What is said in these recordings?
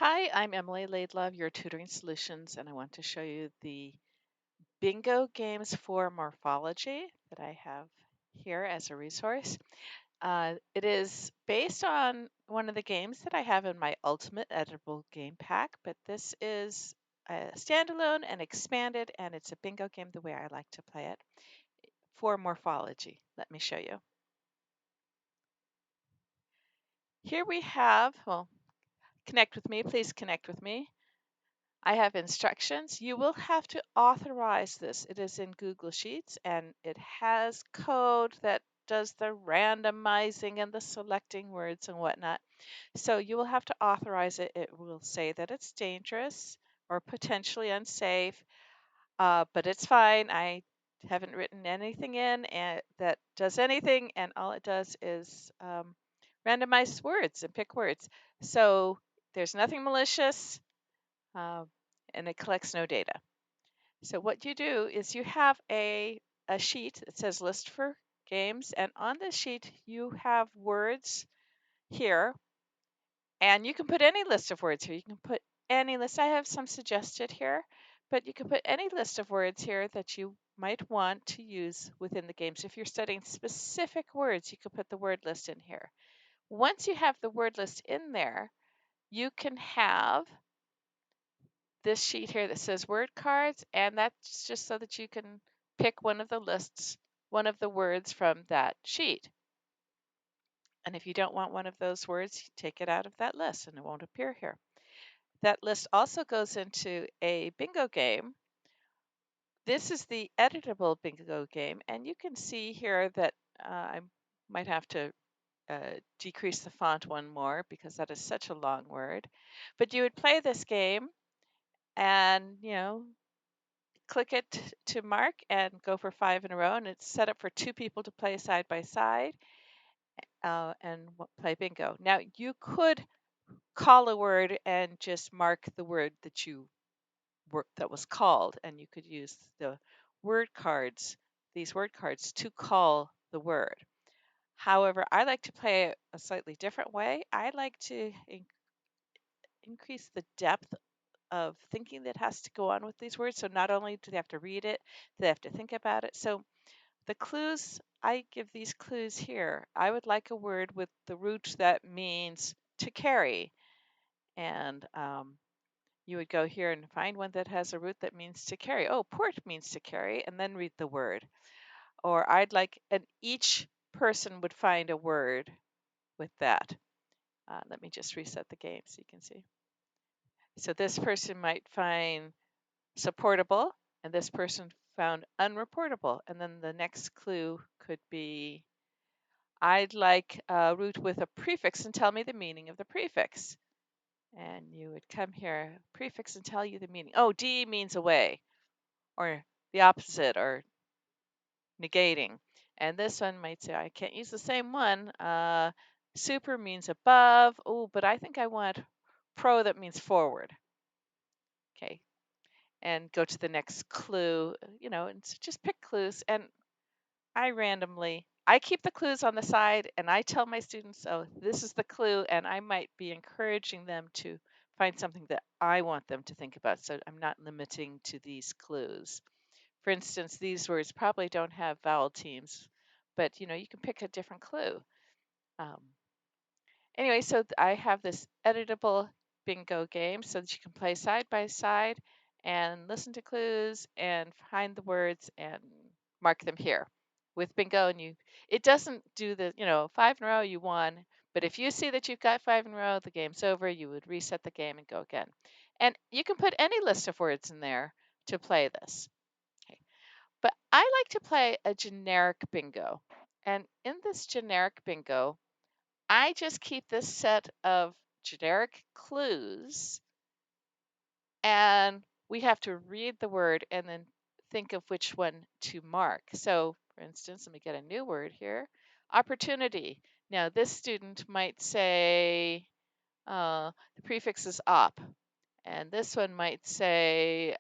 Hi, I'm Emily Laidlaw of your Tutoring Solutions, and I want to show you the bingo games for morphology that I have here as a resource. It is based on one of the games that I have in my Ultimate Editable Game Pack, but this is a standalone and expanded, and it's a bingo game the way I like to play it for morphology. Let me show you. Here we have, well, connect with me, please connect with me. I have instructions. You will have to authorize this. It is in Google Sheets and it has code that does the randomizing and the selecting words and whatnot. So you will have to authorize it. It will say that it's dangerous or potentially unsafe, but it's fine. I haven't written anything in that does anything, and all it does is randomize words and pick words. So there's nothing malicious uh, and it collects no data. So what you do is you have a sheet that says list for games, and on this sheet you have words here, and you can put any list of words here. You can put any list. I have some suggested here, but you can put any list of words here that you might want to use within the games. If you're studying specific words, you can put the word list in here. Once you have the word list in there, you can have this sheet here that says word cards, and that's just so that you can pick one of the lists, one of the words from that sheet. And if you don't want one of those words, you take it out of that list and it won't appear here. That list also goes into a bingo game. This is the editable bingo game, and you can see here that I might have to decrease the font one more because that is such a long word. But you would play this game and, click it to mark and go for 5 in a row. And it's set up for 2 people to play side by side and play bingo. Now, you could call a word and just mark the word that was called, and you could use the word cards, these word cards, to call the word. However, I like to play it a slightly different way. I like to increase the depth of thinking that has to go on with these words. So not only do they have to read it, they have to think about it. So the clues, I give these clues here. I would like a word with the root that means to carry. And you would go here and find one that has a root that means to carry. Oh, port means to carry, and then read the word. Or I'd like, and each person would find a word with that. Let me just reset the game so you can see. So this person might find supportable, and this person found unreportable. And then the next clue could be, I'd like a root with a prefix and tell me the meaning of the prefix. And you would come here, prefix, and tell you the meaning. Oh, D means away, or the opposite, or negating. And this one might say, I can't use the same one. Super means above. Oh, but I think I want pro that means forward. Okay. And go to the next clue, and just pick clues. And I keep the clues on the side and I tell my students, oh, this is the clue. And I might be encouraging them to find something that I want them to think about. So I'm not limiting to these clues. For instance, these words probably don't have vowel teams, but you can pick a different clue. Um, Anyway, so I have this editable bingo game so that you can play side by side and listen to clues and find the words and mark them here with bingo. And it doesn't do the, 5 in a row, you won. But if you see that you've got 5 in a row, the game's over. You would reset the game and go again. And you can put any list of words in there to play this. Okay. But I like to play a generic bingo. And in this generic bingo, I just keep this set of generic clues, and we have to read the word and then think of which one to mark. So, for instance, let me get a new word here, opportunity. Now, this student might say the prefix is op, and this one might say,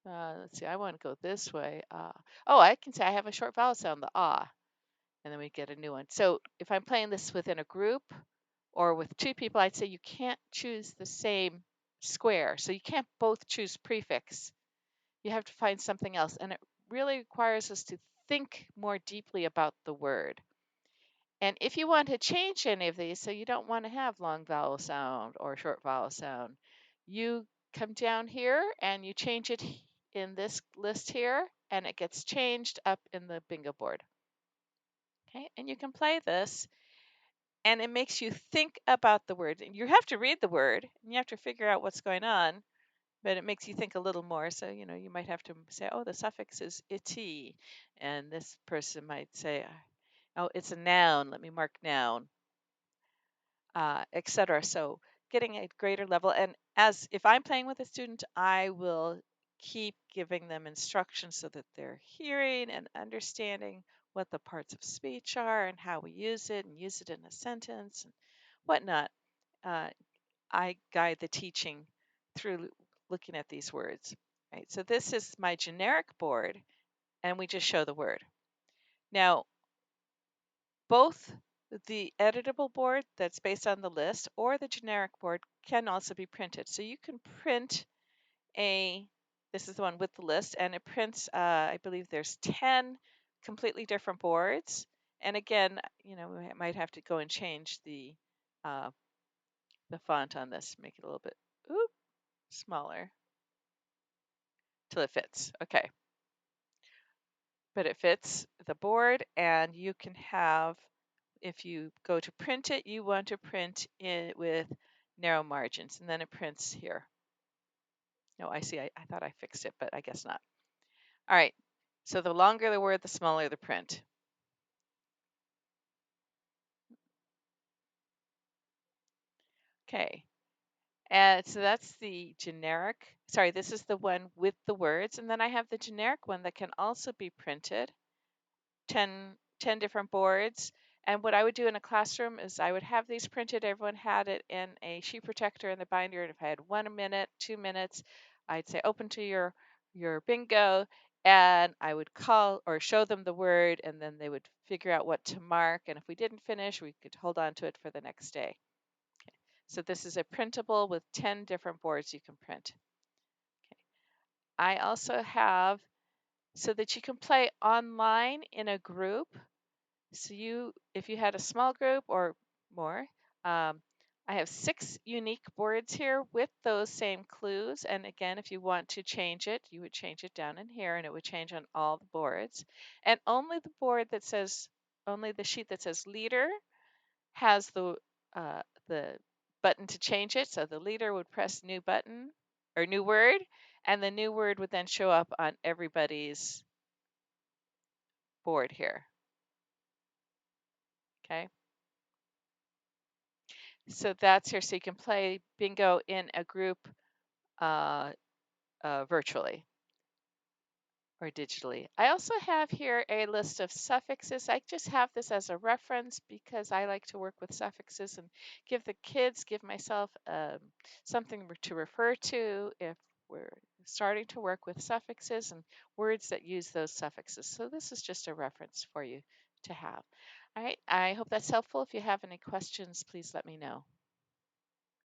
let's see, I want to go this way. Oh, I can say I have a short vowel sound, the ah, and then we get a new one. So if I'm playing this within a group, Or with two people, I'd say you can't choose the same square. So you can't both choose prefix. You have to find something else. And it really requires us to think more deeply about the word. And if you want to change any of these, so you don't want to have long vowel sound or short vowel sound, you come down here and you change it in this list here, and it gets changed up in the bingo board. Okay, and you can play this, and it makes you think about the word. You have to read the word, and you have to figure out what's going on, but it makes you think a little more. So, you might have to say, oh, the suffix is ity, and this person might say, oh, it's a noun. Let me mark noun, etc. So getting a greater level. And as if I'm playing with a student, I will keep giving them instructions so that they're hearing and understanding what the parts of speech are and how we use it and use it in a sentence and whatnot. Uh, I guide the teaching through looking at these words. Right. So this is my generic board, and we just show the word. Now, both the editable board that's based on the list or the generic board can also be printed. So you can print this is the one with the list, and it prints, I believe there's 10 completely different boards. And again, we might have to go and change uh, the font on this, make it a little bit smaller till it fits. Okay. But it fits the board, and you can have, if you go to print it, you want to print it with narrow margins, and then it prints here. No, I see. I thought I fixed it, but I guess not. All right. So the longer the word, the smaller the print. Okay. And so that's the generic. Sorry, this is the one with the words. And then I have the generic one that can also be printed. 10 different boards. And what I would do in a classroom is I would have these printed. Everyone had it in a sheet protector in the binder. And if I had 1 minute, 2 minutes, I'd say open to your bingo, and I would call or show them the word, and then they would figure out what to mark. And if we didn't finish, we could hold on to it for the next day. Okay. So this is a printable with 10 different boards you can print. Okay. I also have so that you can play online in a group. So if you had a small group or more, I have 6 unique boards here with those same clues. And again, if you want to change it, you would change it down in here, and it would change on all the boards. And only the sheet that says leader has the button to change it. So the leader would press new button or new word, and the new word would then show up on everybody's board here. Okay. So that's here, so you can play bingo in a group uh, virtually or digitally. I also have here a list of suffixes. I just have this as a reference because I like to work with suffixes and give myself something to refer to if we're starting to work with suffixes and words that use those suffixes. So this is just a reference for you to have. All right, I hope that's helpful. If you have any questions, please let me know.